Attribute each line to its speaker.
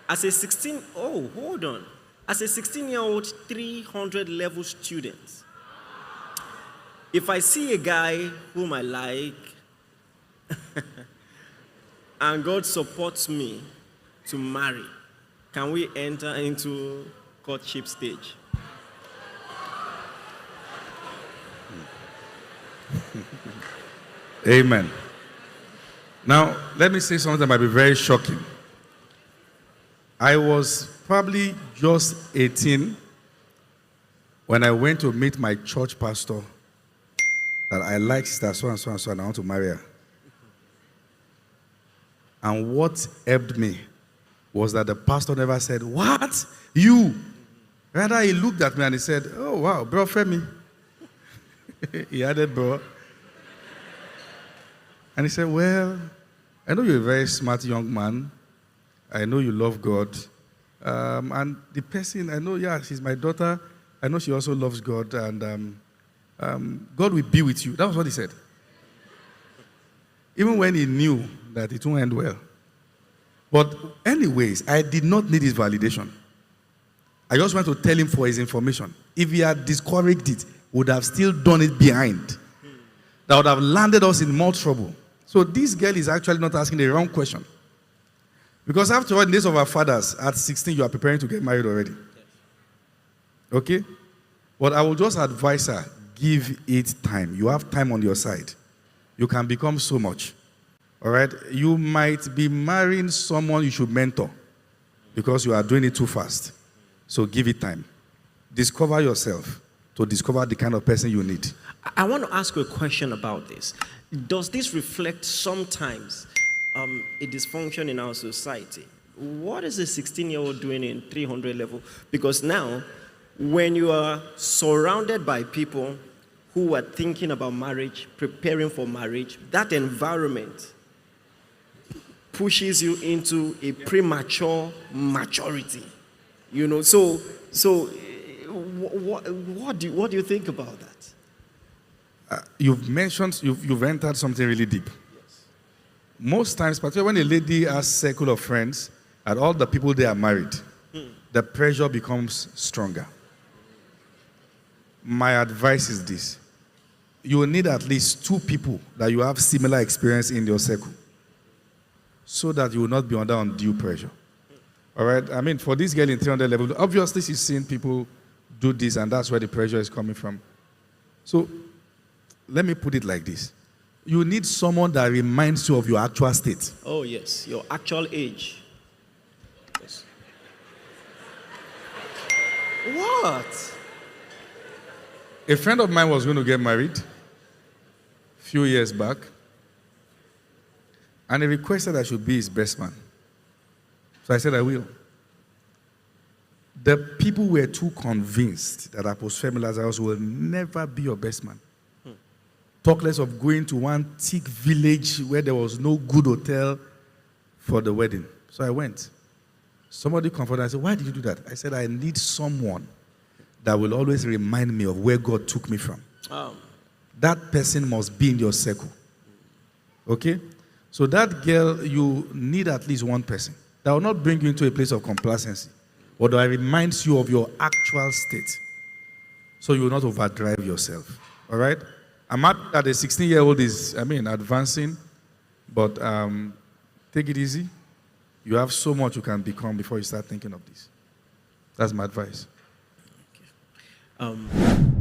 Speaker 1: As a 16, oh, hold on. As a 16-year-old, 300 level student, if I see a guy whom I like, and God supports me to marry, can we enter into courtship stage?
Speaker 2: Amen. Now, let me say something that might be very shocking. I was probably just 18 when I went to meet my church pastor that I like sister so and so and so and I want to marry her. And what helped me was that the pastor never said, "What? You?" Rather, he looked at me and he said, "Oh, wow, bro, Femi." He added, "Bro." And he said, "Well, I know you're a very smart young man. I know you love God. And the person, I know, yeah, she's my daughter. I know she also loves God. And God will be with you." That was what he said. Even when he knew that it won't end well. But anyways, I did not need his validation. I just went to tell him for his information. If he had discouraged it, would have still done it behind. That would have landed us in more trouble. So this girl is actually not asking the wrong question. Because after all, in the days of our fathers, at 16, you are preparing to get married already. Okay? But I will just advise her, give it time. You have time on your side. You can become so much. All right? You might be marrying someone you should mentor because you are doing it too fast. So give it time. Discover yourself to discover the kind of person you need.
Speaker 1: I want to ask you a question about this. Does this reflect sometimes a dysfunction in our society? What is a 16-year-old doing in 300 level? Because now, when you are surrounded by people who are thinking about marriage, preparing for marriage, that environment pushes you into a premature maturity. You know, so what do you think about that?
Speaker 2: You've entered something really deep.
Speaker 1: Yes.
Speaker 2: Most times, particularly when a lady has a circle of friends and all the people they are married, the pressure becomes stronger. My advice is this. You will need at least 2 people that you have similar experience in your circle so that you will not be under undue pressure. All right? I mean, for this girl in 300 level, obviously she's seen people do this and that's where the pressure is coming from. So, let me put it like this. You need someone that reminds you of your actual state.
Speaker 1: Oh, yes. Your actual age. Yes. What?
Speaker 2: A friend of mine was going to get married a few years back. And he requested I should be his best man. So I said, I will. The people were too convinced that Apostle Femi Lazarus will never be your best man. Talk less of going to one thick village where there was no good hotel for the wedding. So I went. Somebody comforted me. I said, "Why did you do that?" I said, "I need someone that will always remind me of where God took me from." That person must be in your circle. Okay? So that girl, you need at least one person that will not bring you into a place of complacency, but that reminds you of your actual state, so you will not overdrive yourself. All right? I'm happy that a 16-year-old is, advancing, but take it easy. You have so much you can become before you start thinking of this. That's my advice.
Speaker 1: Okay.